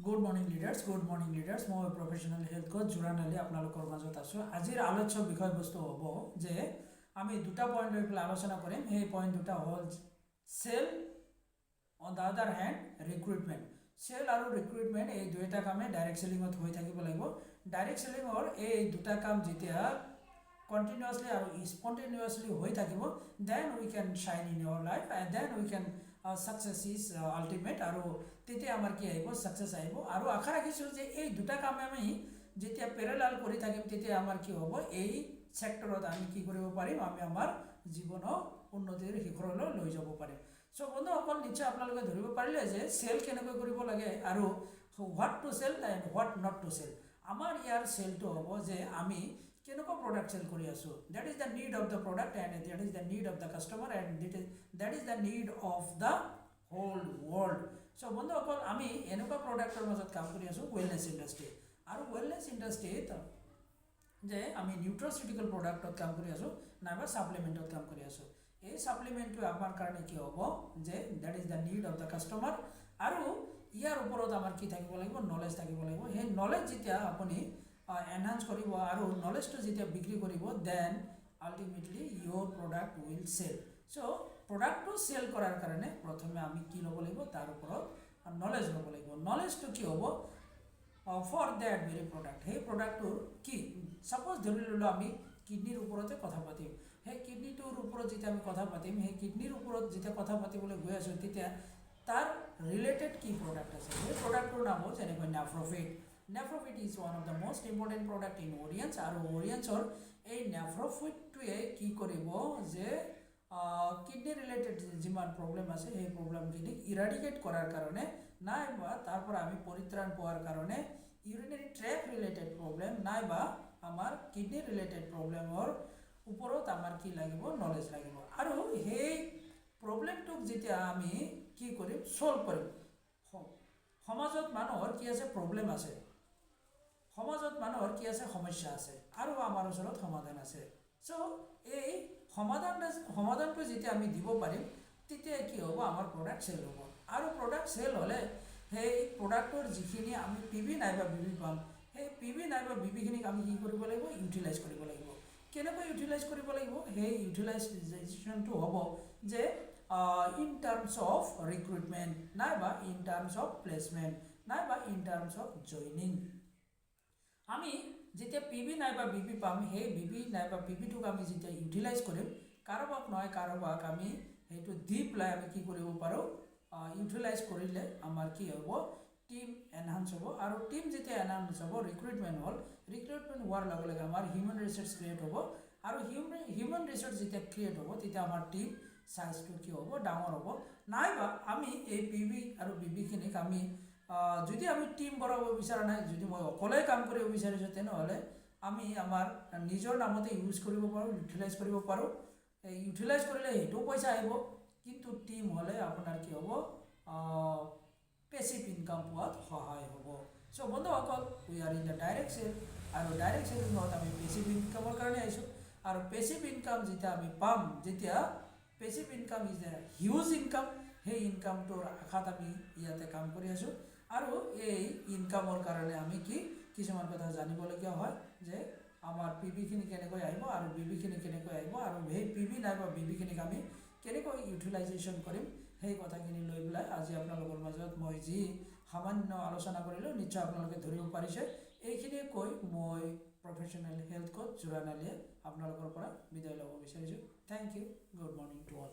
Good morning leaders মই professional health Koch জোৰাণ Ali আপোনালোকৰ মাজত আছোঁ। আজিৰ আলোচ্য বিষয়বস্তু হ'ব যে আমি দুটা পইণ্ট লৈ পেলাই আলোচনা কৰিম। সেই পইণ্ট দুটা হ'ল sell, on the other hand recruitment. Sell আৰু ৰিক্ৰুইটমেণ্ট এই দুয়োটা কামে ডাইৰেক্ট চেলিঙত হৈ থাকিব লাগিব। ডাইৰেক্ট চেলিঙৰ এই দুটা কাম যেতিয়া কণ্টিনিউৱাছলি আৰু স্পণ্টেনিয়াছলি হৈ থাকিব, then we can shine in your life and then we can success is ultimate. আৰু তেতিয়া আমাৰ কি আহিব? ছাকচেছ আহিব। আৰু আশা ৰাখিছোঁ যে এই দুটা কামে আমি যেতিয়া পেৰেলাল কৰি থাকিম তেতিয়া আমাৰ কি হ'ব? এই ছেক্টৰত আমি কি কৰিব পাৰিম? আমি আমাৰ জীৱনৰ উন্নতিৰ শিখৰলৈ লৈ যাব পাৰিম। চ' বন্ধুসকল, নিশ্চয় আপোনালোকে ধৰিব পাৰিলে যে চেল কেনেকৈ কৰিব লাগে আৰু what to sell and what not to sell. আমাৰ ইয়াৰ চেলটো হ'ব যে আমি কেনেকুৱা প্ৰডাক্ট চেল কৰি আছোঁ। That is the need of the product and that is the need of the customer and that is the need of the whole world. So' বন্ধুসকল, আমি এনেকুৱা প্ৰডাক্টৰ মাজত কাম কৰি আছোঁ ৱেলনেছ ইণ্ডাষ্ট্ৰী। আৰু ৱেলনেছ ইণ্ডাষ্ট্ৰীত যে আমি নিউট্ৰাচিউটিকেল প্ৰডাক্টত কাম কৰি আছোঁ নাইবা ছাপ্লিমেণ্টত কাম কৰি আছোঁ। এই ছাপ্লিমেণ্টটো আমাৰ কাৰণে কি হ'ব যে that is the need of the customer. আৰু ইয়াৰ ওপৰত আমাৰ কি থাকিব লাগিব? নলেজ থাকিব লাগিব। সেই নলেজ যেতিয়া আপুনি এনহান্স কৰিব আৰু নলেজটো যেতিয়া বিক্ৰী কৰিব, then ultimately your product will sell. So' প্ৰডাক্টটো চেল কৰাৰ কাৰণে প্ৰথমে আমি কি ল'ব লাগিব? তাৰ ওপৰত নলেজ ল'ব লাগিব। নলেজটো কি হ'ব? For that very product. সেই প্ৰডাক্টটোৰ কি? ছাপ'জ ধৰি ল'লোঁ আমি কিডনীৰ ওপৰতে কথা পাতিম। সেই কিডনীটোৰ ওপৰত যেতিয়া আমি কথা পাতিম, সেই কিডনীৰ ওপৰত যেতিয়া কথা পাতিবলৈ গৈ আছোঁ, তেতিয়া তাৰ ৰিলেটেড কি প্ৰডাক্ট আছে? সেই প্ৰডাক্টটোৰ নাম হ'ল যেনেকৈ Nephrofit. Nephrofit is one of the most important product in Oriens. আৰু অৰিয়েন্সৰ এই নেফ্ৰফিটটোৱে কি কৰিব যে কিডনী ৰিলেটেড যিমান প্ৰব্লেম আছে সেই প্ৰব্লেমখিনিক ইৰাডিকেট কৰাৰ কাৰণে নাইবা তাৰ পৰা আমি পৰিত্ৰাণ পোৱাৰ কাৰণে ইউৰিনেৰী ট্ৰেক্ট ৰিলেটেড প্ৰব্লেম নাইবা আমাৰ কিডনী ৰিলেটেড প্ৰব্লেমৰ ওপৰত আমাৰ কি লাগিব? নলেজ লাগিব। আৰু সেই প্ৰব্লেমটোক যেতিয়া আমি কি কৰিম? ছল্ভ কৰিম। সমাজত মানুহৰ কি আছে? প্ৰব্লেম আছে। সমাজত মানুহৰ কি আছে? সমস্যা আছে। আৰু আমাৰ ওচৰত সমাধান আছে। চ' এই সমাধানটো যেতিয়া আমি দিব পাৰিম, তেতিয়া কি হ'ব? আমাৰ প্ৰডাক্ট চেল হ'ব। আৰু প্ৰডাক্ট চেল হ'লে সেই প্ৰডাক্টৰ যিখিনি আমি পিভি নাইবা বিবি পাম, সেই পিভি নাইবা বিবিখিনিক আমি কি কৰিব লাগিব? ইউটিলাইজ কৰিব লাগিব। কেনেকৈ ইউটিলাইজ কৰিব লাগিব? সেই ইউটিলাইজেশ্যনটো হ'ব যে ইন টাৰ্মছ অফ ৰিক্ৰুইটমেণ্ট নাইবা ইন টাৰ্মছ অফ প্লেচমেণ্ট নাইবা ইন টাৰ্মছ অফ জইনিং। আমি যেতিয়া পিভি নাইবা বিবি পাম, সেই বিবি নাইবা পিভিটোক আমি যেতিয়া ইউটিলাইজ কৰিম, কাৰোবাক নহয় কাৰোবাক আমি সেইটো দি পেলাই আমি কি কৰিব পাৰোঁ? ইউটিলাইজ কৰিলে আমাৰ কি হ'ব? টিম এনহান্স হ'ব। আৰু টিম যেতিয়া এনহান্স হ'ব, ৰিক্ৰুইটমেণ্ট হ'ল। ৰিক্ৰুইটমেণ্ট হোৱাৰ লগে লগে আমাৰ হিউমেন ৰিচোৰ্চ ক্ৰিয়েট হ'ব। আৰু হিউমেন ৰিচোৰ্চ যেতিয়া ক্ৰিয়েট হ'ব, তেতিয়া আমাৰ টিম চাইজটো কি হ'ব? ডাঙৰ হ'ব। নাইবা আমি এই পিভি আৰু বিবিখিনিক আমি যদি আমি টিম বঢ়াব বিচৰা নাই, যদি মই অকলে কাম কৰিব বিচাৰিছোঁ, তেনেহ'লে আমি আমাৰ নিজৰ নামতে ইউজ কৰিব পাৰোঁ, ইউটিলাইজ কৰিব পাৰোঁ। এই ইউটিলাইজ কৰিলে সেইটোও পইচা আহিব। কিন্তু টিম হ'লে আপোনাৰ কি হ'ব? পেচিভ ইনকাম পোৱাত সহায় হ'ব। চ' বন্ধুসকল, we are in the direct sell. আৰু ডাইৰেক্ট চেলিঙত আমি পেচিভ ইনকামৰ কাৰণে আহিছোঁ। আৰু পেচিভ ইনকাম যেতিয়া আমি পাম, যেতিয়া passive income is a huge income, সেই ইনকামটোৰ আশাত আমি ইয়াতে কাম কৰি আছোঁ। আৰু এই ইনকামৰ কাৰণে আমি কিছুমান কথা জানিবলগীয়া হয় যে আমাৰ পিভিখিনি কেনেকৈ আহিব আৰু বিবিখিনি কেনেকৈ আহিব, আৰু সেই পিভি নাইবা বিবিখিনিক আমি কেনেকৈ ইউটিলাইজেশ্যন কৰিম, সেই কথাখিনি লৈ পেলাই আজি আপোনালোকৰ মাজত মই যি সামান্য আলোচনা কৰিলোঁ, নিশ্চয় আপোনালোকে ধৰিব পাৰিছে। এইখিনিয়ে কৈ মই প্ৰফেশ্যনেল হেল্থ কোচ জোৰাণ আলীয়ে আপোনালোকৰ পৰা বিদায় ল'ব বিচাৰিছোঁ। Thank you. Good morning to all.